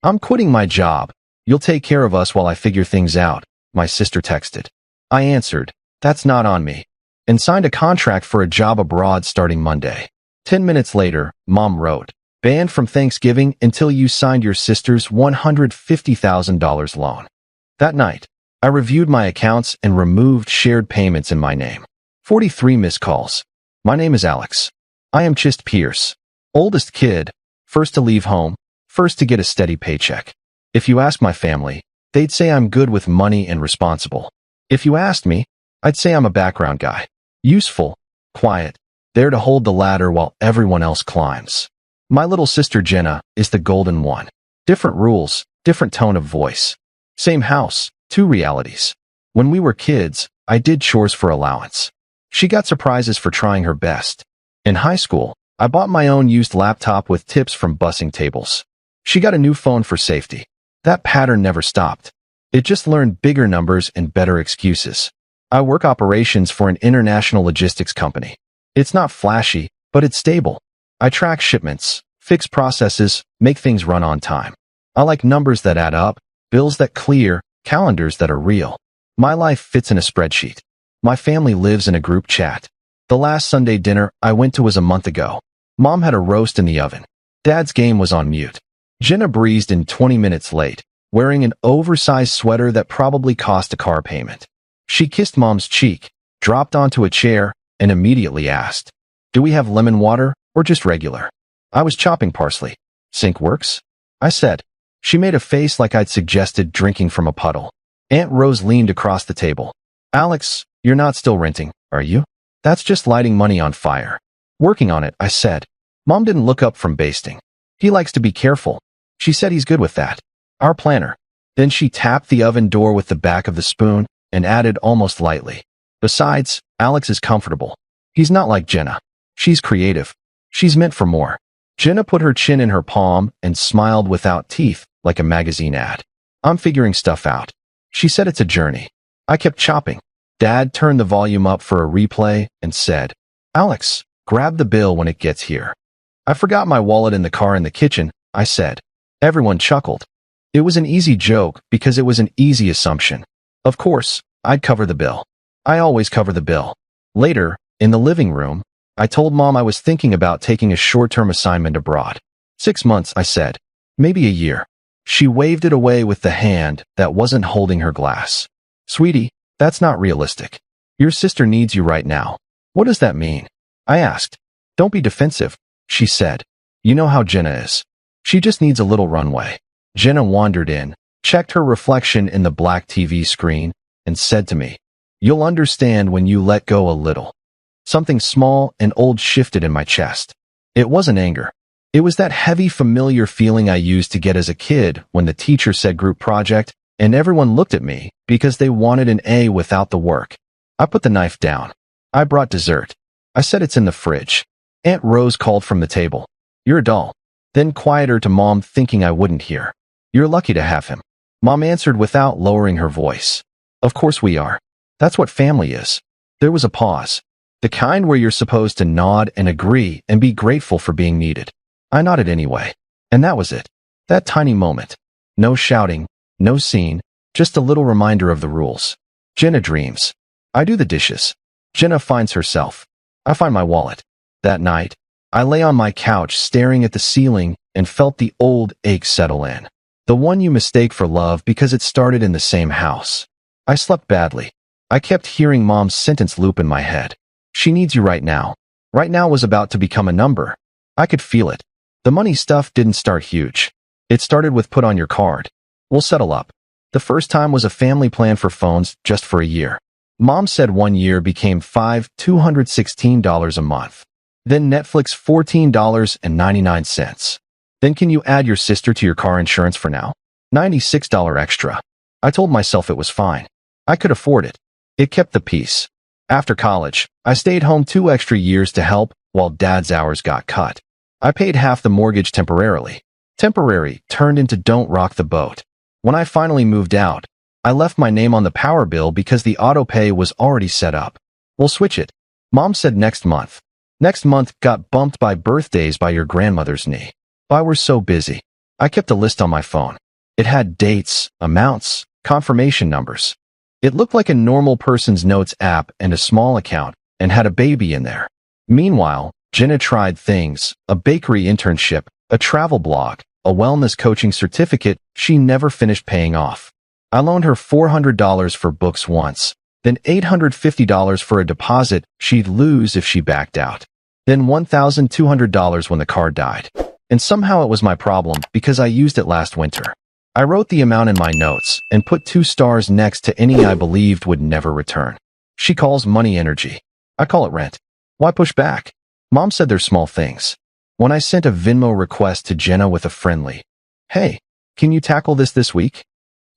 "I'm quitting my job. You'll take care of us while I figure things out," my sister texted. I answered, "That's not on me," and signed a contract for a job abroad starting Monday. 10 minutes later, Mom wrote, "Banned from Thanksgiving until you signed your sister's $150,000 loan." That night, I reviewed my accounts and removed shared payments in my name. 43 missed calls. My name is Alex. I am Chist Pierce. Oldest kid, first to leave home, first to get a steady paycheck. If you ask my family, they'd say I'm good with money and responsible. If you asked me, I'd say I'm a background guy. Useful, quiet, there to hold the ladder while everyone else climbs. My little sister Jenna is the golden one. Different rules, different tone of voice. Same house, two realities. When we were kids, I did chores for allowance. She got surprises for trying her best. In high school, I bought my own used laptop with tips from bussing tables. She got a new phone for safety. That pattern never stopped. It just learned bigger numbers and better excuses. I work operations for an international logistics company. It's not flashy, but it's stable. I track shipments, fix processes, make things run on time. I like numbers that add up, bills that clear, calendars that are real. My life fits in a spreadsheet. My family lives in a group chat. The last Sunday dinner I went to was a month ago. Mom had a roast in the oven. Dad's game was on mute. Jenna breezed in 20 minutes late, wearing an oversized sweater that probably cost a car payment. She kissed Mom's cheek, dropped onto a chair, and immediately asked, "Do we have lemon water or just regular?" I was chopping parsley. "Sink works?" I said. She made a face like I'd suggested drinking from a puddle. Aunt Rose leaned across the table. "Alex, you're not still renting, are you?" "That's just lighting money on fire." "Working on it," I said. Mom didn't look up from basting. "He likes to be careful." She said he's good with that. "Our planner." Then she tapped the oven door with the back of the spoon and added almost lightly, "Besides, Alex is comfortable. He's not like Jenna. She's creative. She's meant for more." Jenna put her chin in her palm and smiled without teeth like a magazine ad. "I'm figuring stuff out." She said it's a journey. I kept chopping. Dad turned the volume up for a replay and said, "Alex, grab the bill when it gets here." "I forgot my wallet in the car in the kitchen," I said. Everyone chuckled. It was an easy joke because it was an easy assumption. Of course, I'd cover the bill. I always cover the bill. Later, in the living room, I told Mom I was thinking about taking a short-term assignment abroad. 6 months, I said. Maybe a year. She waved it away with the hand that wasn't holding her glass. "Sweetie, that's not realistic. Your sister needs you right now." "What does that mean?" I asked. "Don't be defensive," she said. "You know how Jenna is. She just needs a little runway." Jenna wandered in, checked her reflection in the black TV screen, and said to me, "You'll understand when you let go a little." Something small and old shifted in my chest. It wasn't anger. It was that heavy, familiar feeling I used to get as a kid when the teacher said group project and everyone looked at me because they wanted an A without the work. I put the knife down. I brought dessert. I said it's in the fridge. Aunt Rose called from the table. "You're dull." Then quieter to Mom, thinking I wouldn't hear. "You're lucky to have him." Mom answered without lowering her voice. "Of course we are. That's what family is." There was a pause. The kind where you're supposed to nod and agree and be grateful for being needed. I nodded anyway. And that was it. That tiny moment. No shouting, no scene, just a little reminder of the rules. Jenna dreams. I do the dishes. Jenna finds herself. I find my wallet. That night, I lay on my couch staring at the ceiling and felt the old ache settle in. The one you mistake for love because it started in the same house. I slept badly. I kept hearing Mom's sentence loop in my head. "She needs you right now." Right now was about to become a number. I could feel it. The money stuff didn't start huge. It started with "put on your card. We'll settle up." The first time was a family plan for phones just for a year. Mom said 1 year became $216 a month. Then Netflix $14.99. Then can you add your sister to your car insurance for now? $96 extra. I told myself it was fine. I could afford it. It kept the peace. After college, I stayed home 2 extra years to help while Dad's hours got cut. I paid half the mortgage temporarily. Temporary turned into don't rock the boat. When I finally moved out, I left my name on the power bill because the auto pay was already set up. "We'll switch it." Mom said next month. Next month got bumped by birthdays by your grandmother's knee. I were so busy. I kept a list on my phone. It had dates, amounts, confirmation numbers. It looked like a normal person's notes app and a small account, and had a baby in there. Meanwhile, Jenna tried things, a bakery internship, a travel blog, a wellness coaching certificate she never finished paying off. I loaned her $400 for books once, then $850 for a deposit she'd lose if she backed out, then $1,200 when the car died. And somehow it was my problem because I used it last winter. I wrote the amount in my notes and put 2 stars next to any I believed would never return. She calls money energy. I call it rent. Why push back? Mom said they're small things. When I sent a Venmo request to Jenna with a friendly, "Hey, can you tackle this week?"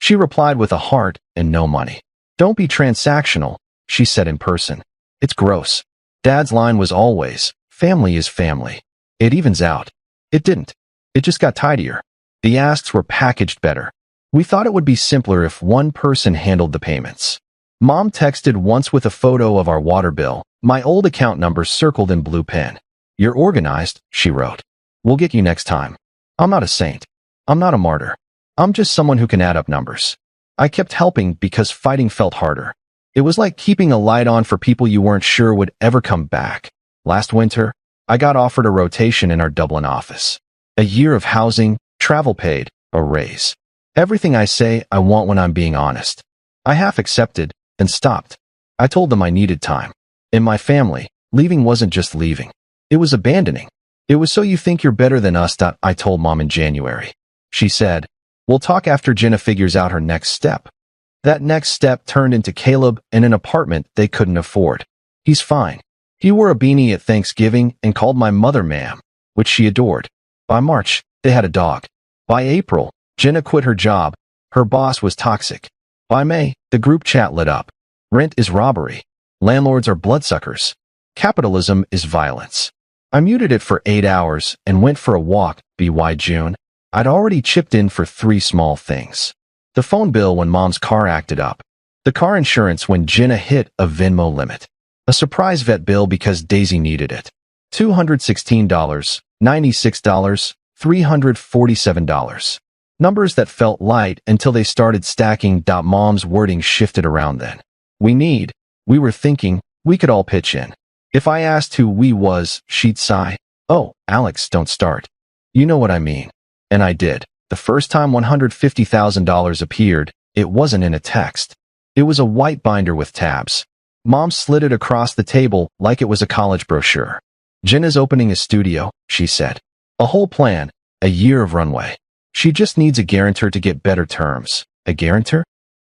She replied with a heart and no money. "Don't be transactional," she said in person. "It's gross." Dad's line was always, "Family is family. It evens out." It didn't. It just got tidier. The asks were packaged better. We thought it would be simpler if one person handled the payments. Mom texted once with a photo of our water bill, my old account number circled in blue pen. "You're organized," she wrote. "We'll get you next time." I'm not a saint. I'm not a martyr. I'm just someone who can add up numbers. I kept helping because fighting felt harder. It was like keeping a light on for people you weren't sure would ever come back. Last winter, I got offered a rotation in our Dublin office. A year of housing, travel paid, a raise. Everything I say I want when I'm being honest. I half accepted, then stopped. I told them I needed time. In my family, leaving wasn't just leaving. It was abandoning. "It was so you think you're better than us," I told Mom in January. She said, "We'll talk after Jenna figures out her next step." That next step turned into Caleb and an apartment they couldn't afford. He's fine. He wore a beanie at Thanksgiving and called my mother ma'am, which she adored. By March, they had a dog. By April, Jenna quit her job. Her boss was toxic. By May, the group chat lit up. Rent is robbery. Landlords are bloodsuckers. Capitalism is violence. I muted it for 8 hours and went for a walk. By June, I'd already chipped in for 3 small things. The phone bill when Mom's car acted up. The car insurance when Jenna hit a Venmo limit. A surprise vet bill because Daisy needed it. $216, $96, $347. Numbers that felt light until they started stacking. Mom's wording shifted around then. We were thinking, we could all pitch in. If I asked who we was, she'd sigh. "Oh, Alex, don't start. You know what I mean." And I did. The first time $150,000 appeared, it wasn't in a text. It was a white binder with tabs. Mom slid it across the table like it was a college brochure. "Jenna's opening a studio," she said. "A whole plan, a year of runway. She just needs a guarantor to get better terms." "A guarantor?"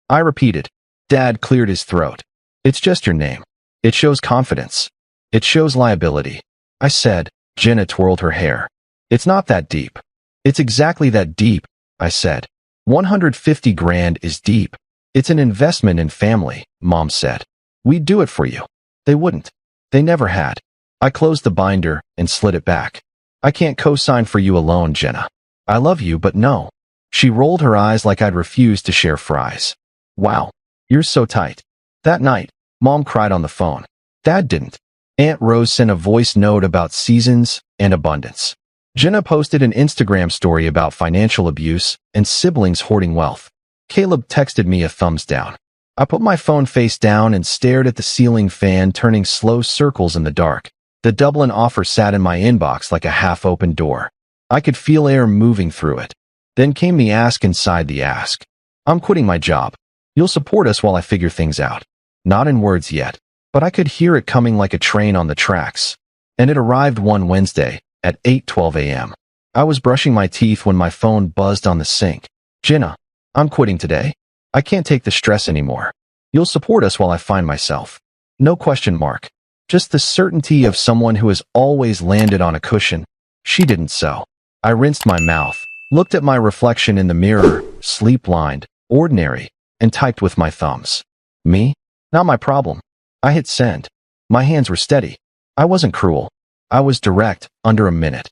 I repeated. Dad cleared his throat. "It's just your name. It shows confidence. It shows liability." I said. Jenna twirled her hair. "It's not that deep." "It's exactly that deep," I said. 150 grand is deep. It's an investment in family," Mom said. "We'd do it for you." They wouldn't. They never had. I closed the binder and slid it back. "I can't co-sign for you alone, Jenna. I love you, but no." She rolled her eyes like I'd refused to share fries. "Wow, you're so tight." That night, Mom cried on the phone. Dad didn't. Aunt Rose sent a voice note about seasons and abundance. Jenna posted an Instagram story about financial abuse and siblings hoarding wealth. Caleb texted me a thumbs down. I put my phone face down and stared at the ceiling fan turning slow circles in the dark. The Dublin offer sat in my inbox like a half-open door. I could feel air moving through it. Then came the ask inside the ask. "I'm quitting my job. You'll support us while I figure things out." Not in words yet, but I could hear it coming like a train on the tracks. And it arrived one Wednesday at 8:12 a.m. I was brushing my teeth when my phone buzzed on the sink. "Jenna, I'm quitting today. I can't take the stress anymore. You'll support us while I find myself." No question mark. Just the certainty of someone who has always landed on a cushion. She didn't so. I rinsed my mouth, looked at my reflection in the mirror, sleep-blind, ordinary, and typed with my thumbs. Me? Not my problem. I hit send. My hands were steady. I wasn't cruel. I was direct, under a minute.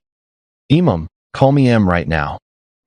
"Emom, call me M right now."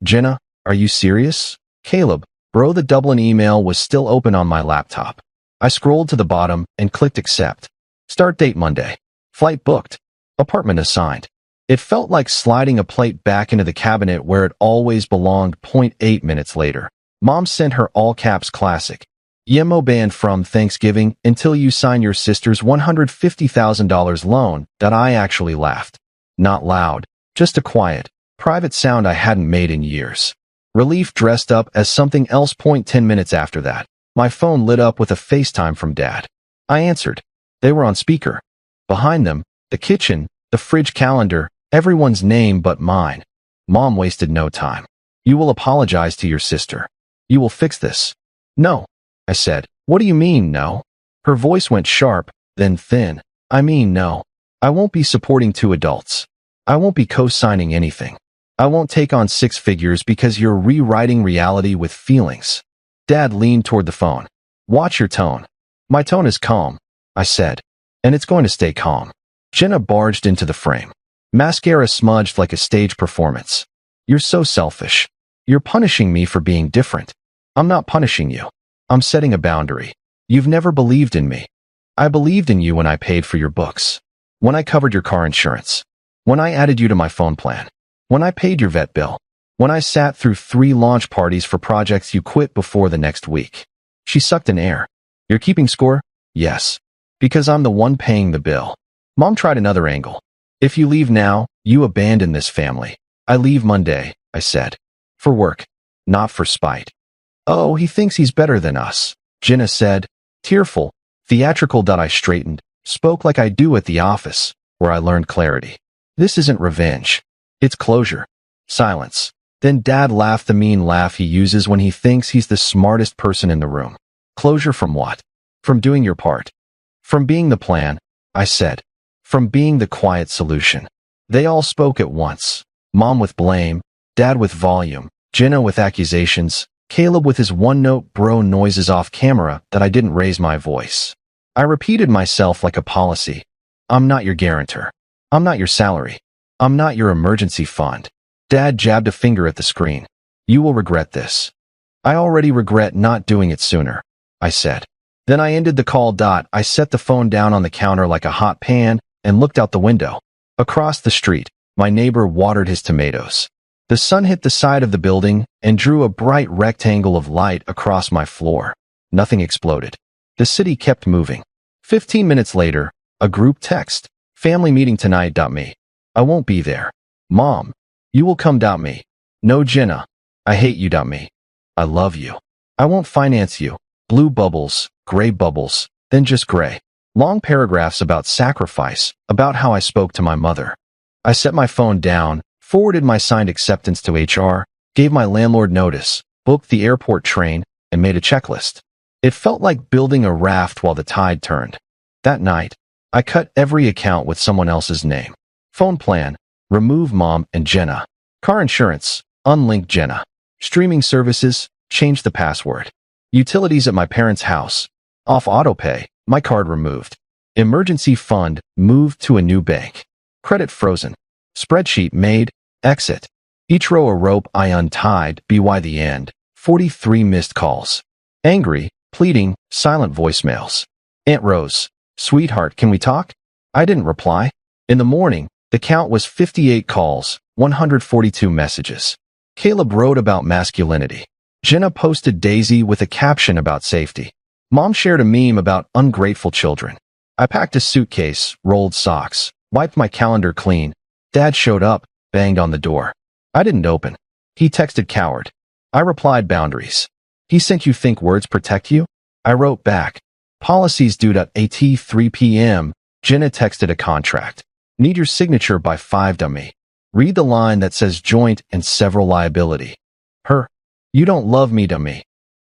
"Jenna, are you serious?" "Caleb, bro." The Dublin email was still open on my laptop. I scrolled to the bottom and clicked accept. Start date Monday. Flight booked. Apartment assigned. It felt like sliding a plate back into the cabinet where it always belonged. 8 minutes later, Mom sent her all-caps classic Yemo band from Thanksgiving until you sign your sister's $150,000 loan. That I actually laughed. Not loud, just a quiet, private sound I hadn't made in years. Relief dressed up as something else. 10 minutes after that, my phone lit up with a FaceTime from Dad. I answered. They were on speaker. Behind them, the kitchen, the fridge calendar, everyone's name but mine. Mom wasted no time. You will apologize to your sister. You will fix this. No, I said. What do you mean, no? Her voice went sharp, then thin. I mean, no. I won't be supporting 2 adults. I won't be co-signing anything. I won't take on 6 figures because you're rewriting reality with feelings. Dad leaned toward the phone. Watch your tone. My tone is calm, I said. And it's going to stay calm. Jenna barged into the frame. Mascara smudged like a stage performance. You're so selfish. You're punishing me for being different. I'm not punishing you. I'm setting a boundary. You've never believed in me. I believed in you when I paid for your books. When I covered your car insurance. When I added you to my phone plan. When I paid your vet bill. When I sat through 3 launch parties for projects you quit before the next week. She sucked in air. You're keeping score? Yes. Because I'm the one paying the bill. Mom tried another angle. If you leave now, you abandon this family. I leave Monday, I said. For work. Not for spite. Oh, he thinks he's better than us, Jenna said, tearful, theatrical. I straightened, spoke like I do at the office, where I learned clarity. This isn't revenge. It's closure. Silence. Then Dad laughed, the mean laugh he uses when he thinks he's the smartest person in the room. Closure from what? From doing your part. From being the plan, I said. From being the quiet solution. They all spoke at once. Mom with blame, Dad with volume, Jenna with accusations, Caleb with his one-note bro noises off camera that I didn't raise my voice. I repeated myself like a policy. I'm not your guarantor. I'm not your salary. I'm not your emergency fund. Dad jabbed a finger at the screen. You will regret this. I already regret not doing it sooner, I said. Then I ended the call. I set the phone down on the counter like a hot pan and looked out the window. Across the street, my neighbor watered his tomatoes. The sun hit the side of the building and drew a bright rectangle of light across my floor. Nothing exploded. The city kept moving. 15 minutes later, a group text. Family meeting tonight. Me. I won't be there. Mom. You will come. Me. No, Jenna. I hate you. Me. I love you. I won't finance you. Blue bubbles, gray bubbles, then just gray. Long paragraphs about sacrifice, about how I spoke to my mother. I set my phone down, forwarded my signed acceptance to HR, gave my landlord notice, booked the airport train, and made a checklist. It felt like building a raft while the tide turned. That night, I cut every account with someone else's name. Phone plan, remove Mom and Jenna. Car insurance, unlink Jenna. Streaming services, change the password. Utilities at my parents' house, off autopay, my card removed. Emergency fund, moved to a new bank. Credit frozen. Spreadsheet made, exit. Each row a rope I untied, by the end. 43 missed calls. Angry, pleading, silent voicemails. Aunt Rose, sweetheart, can we talk? I didn't reply. In the morning, the count was 58 calls, 142 messages. Caleb wrote about masculinity. Jenna posted Daisy with a caption about safety. Mom shared a meme about ungrateful children. I packed a suitcase, rolled socks, wiped my calendar clean. Dad showed up, banged on the door. I didn't open. He texted coward. I replied boundaries. He sent you think words protect you? I wrote back. Policies due at 3 p.m. Jenna texted a contract. Need your signature by 5 me. Read the line that says joint and several liability. Her. You don't love me.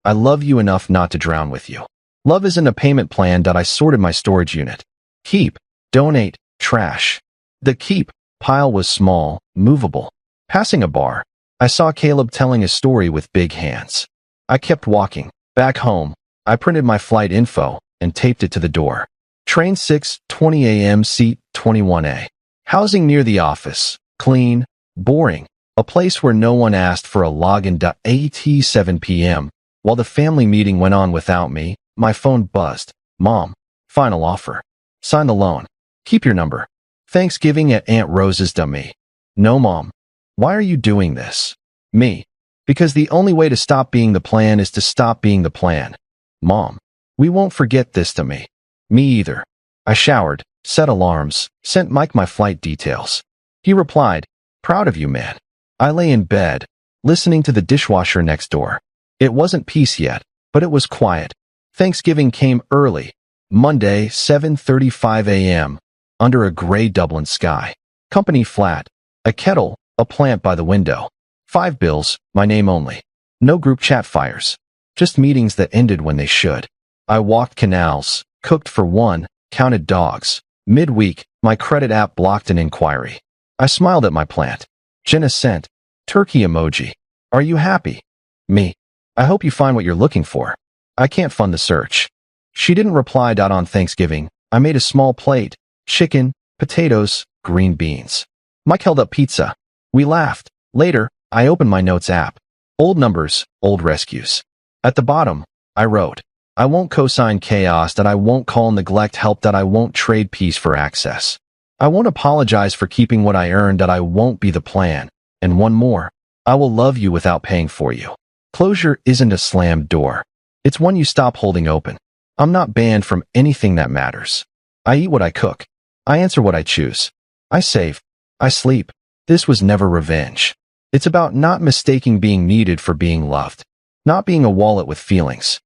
I love you enough not to drown with you. Love isn't a payment plan. I sorted my storage unit. Keep, donate, trash. The keep pile was small, movable. Passing a bar, I saw Caleb telling a story with big hands. I kept walking. Back home, I printed my flight info and taped it to the door. Train 6:20 a.m. seat 21A. Housing near the office. Clean, boring. A place where no one asked for a login. At 7 p.m. While the family meeting went on without me, my phone buzzed. Mom. Final offer. Sign the loan. Keep your number. Thanksgiving at Aunt Rose's. Me. No, Mom. Why are you doing this? Me. Because the only way to stop being the plan is to stop being the plan. Mom. We won't forget this. Me. Me either. I showered, set alarms, sent Mike my flight details. He replied, proud of you, man. I lay in bed, listening to the dishwasher next door. It wasn't peace yet, but it was quiet. Thanksgiving came early, Monday, 7:35 a.m., under a gray Dublin sky. Company flat, a kettle, a plant by the window. 5 bills, my name only. No group chat fires. Just meetings that ended when they should. I walked canals, cooked for one, counted dogs. Midweek, my credit app blocked an inquiry. I smiled at my plant. Jenna sent, turkey emoji. Are you happy? Me. I hope you find what you're looking for. I can't fund the search. She didn't reply. On Thanksgiving, I made a small plate, chicken, potatoes, green beans. Mike held up pizza. We laughed. Later, I opened my notes app. Old numbers, old rescues. At the bottom, I wrote, I won't co-sign chaos. I won't call neglect help. I won't trade peace for access. I won't apologize for keeping what I earned. I won't be the plan. And one more. I will love you without paying for you. Closure isn't a slammed door. It's one you stop holding open. I'm not banned from anything that matters. I eat what I cook. I answer what I choose. I save. I sleep. This was never revenge. It's about not mistaking being needed for being loved. Not being a wallet with feelings.